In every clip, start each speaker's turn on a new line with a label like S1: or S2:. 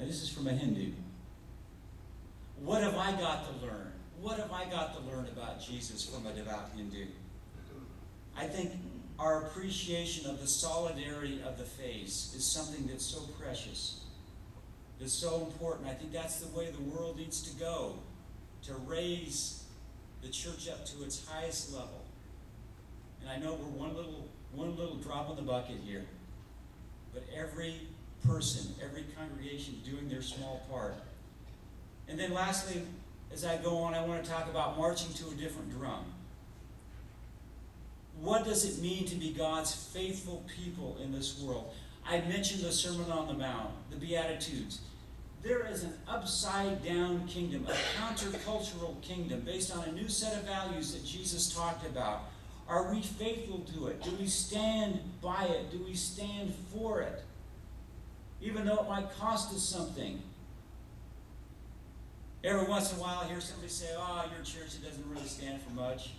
S1: Now this is from a Hindu. What have I got to learn? What have I got to learn about Jesus from a devout Hindu? I think our appreciation of the solidarity of the faith is something that's so precious, that's so important. I think that's the way the world needs to go, to raise the church up to its highest level. And I know we're one little drop in the bucket here, but every person, every congregation doing their small part. And then lastly, as I go on, I want to talk about marching to a different drum. What does it mean to be God's faithful people in this world? I mentioned the Sermon on the Mount, the Beatitudes. There is an upside-down kingdom, a countercultural kingdom based on a new set of values that Jesus talked about. Are we faithful to it? Do we stand by it? Do we stand for it? Even though it might cost us something. Every once in a while I hear somebody say, "Oh, your church, it doesn't really stand for much.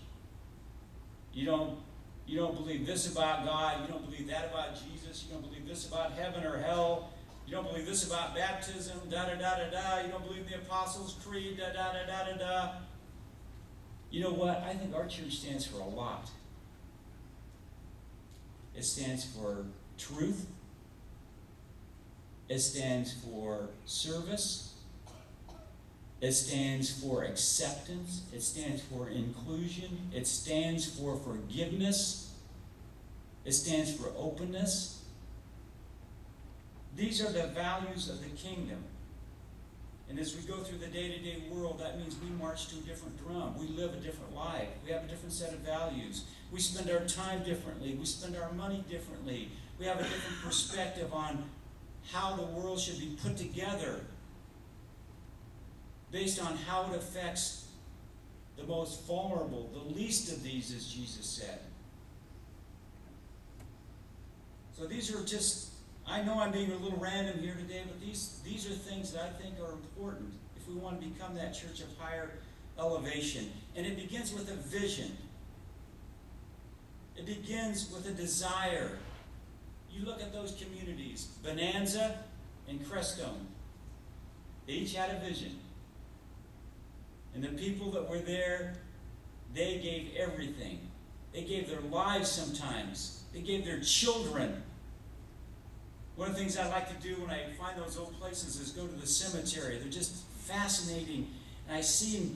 S1: You don't believe this about God. You don't believe that about Jesus. You don't believe this about heaven or hell. You don't believe this about baptism, da-da-da-da-da. You don't believe the Apostles' Creed, da-da-da-da-da-da." You know what? I think our church stands for a lot. It stands for truth. It stands for service. It stands for acceptance. It stands for inclusion. It stands for forgiveness. It stands for openness. These are the values of the kingdom. And as we go through the day-to-day world, that means we march to a different drum. We live a different life. We have a different set of values. We spend our time differently. We spend our money differently. We have a different perspective on how the world should be put together based on how it affects the most vulnerable, the least of these, as Jesus said. So these are just, I know I'm being a little random here today, but these are things that I think are important if we want to become that church of higher elevation. And it begins with a vision. It begins with a desire. You look at those communities, Bonanza and Crestone. They each had a vision. And the people that were there, they gave everything. They gave their lives sometimes. They gave their children. One of the things I like to do when I find those old places is go to the cemetery. They're just fascinating. And I see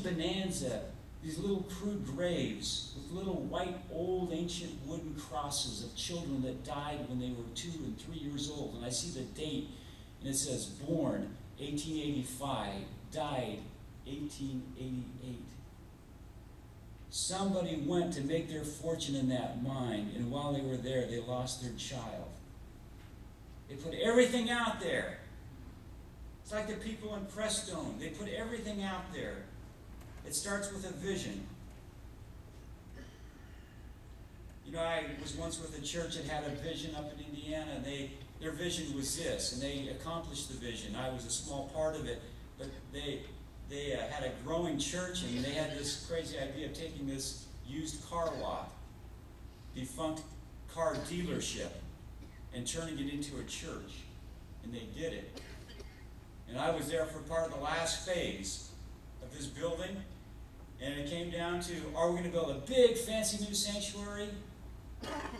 S1: Bonanza, these little crude graves with little white, old, ancient wooden crosses of children that died when they were 2 and 3 years old. And I see the date, and it says, born 1885, died 1888. Somebody went to make their fortune in that mine, and while they were there, they lost their child. They put everything out there. It's like the people in Crestone. They put everything out there. It starts with a vision. You know, I was once with a church that had a vision up in Indiana, and their vision was this, and they accomplished the vision. I was a small part of it, but they had a growing church, and they had this crazy idea of taking this used car lot, defunct car dealership, and turning it into a church. And they did it. And I was there for part of the last phase of this building, and it came down to, are we going to build a big, fancy new sanctuary?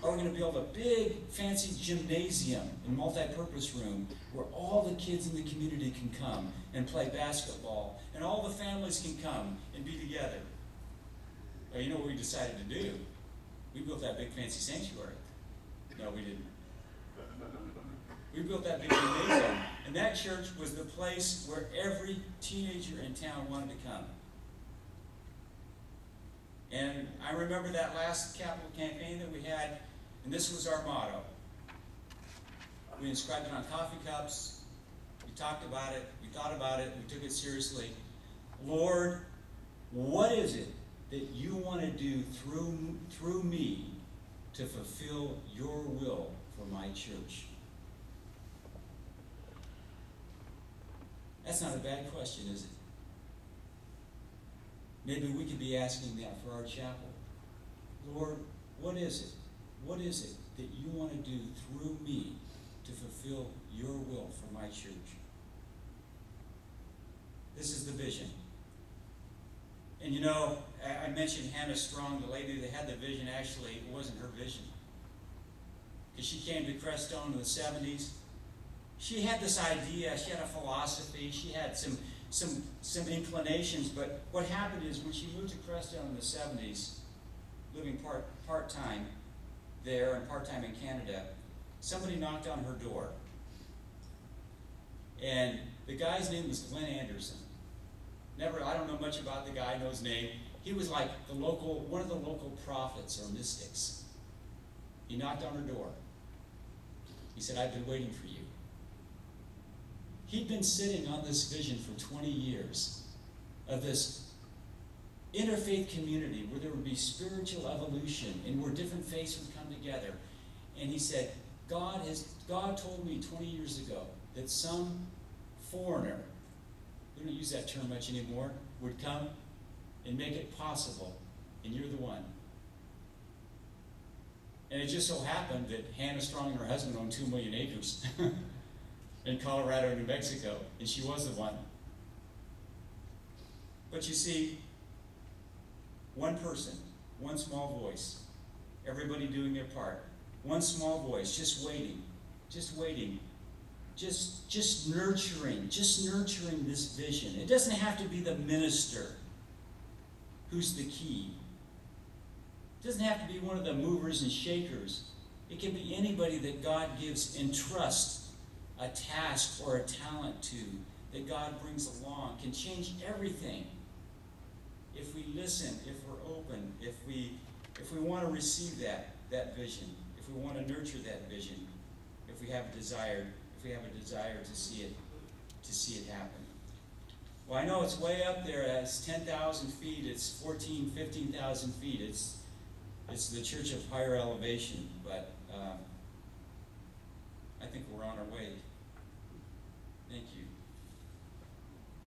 S1: Or are we going to build a big, fancy gymnasium and multi-purpose room where all the kids in the community can come and play basketball, and all the families can come and be together? Well, you know what we decided to do? We built that big, fancy sanctuary. No, we didn't. We built that big gymnasium, and that church was the place where every teenager in town wanted to come. And I remember that last capital campaign that we had, and this was our motto. We inscribed it on coffee cups. We talked about it. We thought about it. We took it seriously. Lord, what is it that you want to do through me to fulfill your will for my church? That's not a bad question, is it? Maybe we could be asking that for our chapel. Lord, what is it? What is it that you want to do through me to fulfill your will for my church? This is the vision. And you know, I mentioned Hannah Strong, the lady that had the vision. Actually, it wasn't her vision. Because she came to Crestone in the 70s. She had this idea, she had a philosophy, she had some inclinations, but what happened is when she moved to Crestone in the 70s, living part-time there and part-time in Canada, somebody knocked on her door. And the guy's name was Glenn Anderson. I don't know much about the guy, I know his name. He was like one of the local prophets or mystics. He knocked on her door. He said, "I've been waiting for you." He'd been sitting on this vision for 20 years of this interfaith community where there would be spiritual evolution and where different faiths would come together. And he said, God told me 20 years ago that some foreigner, we don't use that term much anymore, would come and make it possible, and you're the one. And it just so happened that Hannah Strong and her husband owned 2 million acres in Colorado and New Mexico, and she was the one. But you see, one person, one small voice, everybody doing their part, one small voice, just waiting, just nurturing this vision. It doesn't have to be the minister who's the key. It doesn't have to be one of the movers and shakers. It can be anybody that God gives in trust a task or a talent to, that God brings along, can change everything. If we listen, if we're open, if we want to receive that vision, if we want to nurture that vision, if we have a desire to see it happen. Well, I know it's way up there. It's 10,000 feet. It's 15,000 feet. It's the Church of Higher Elevation, but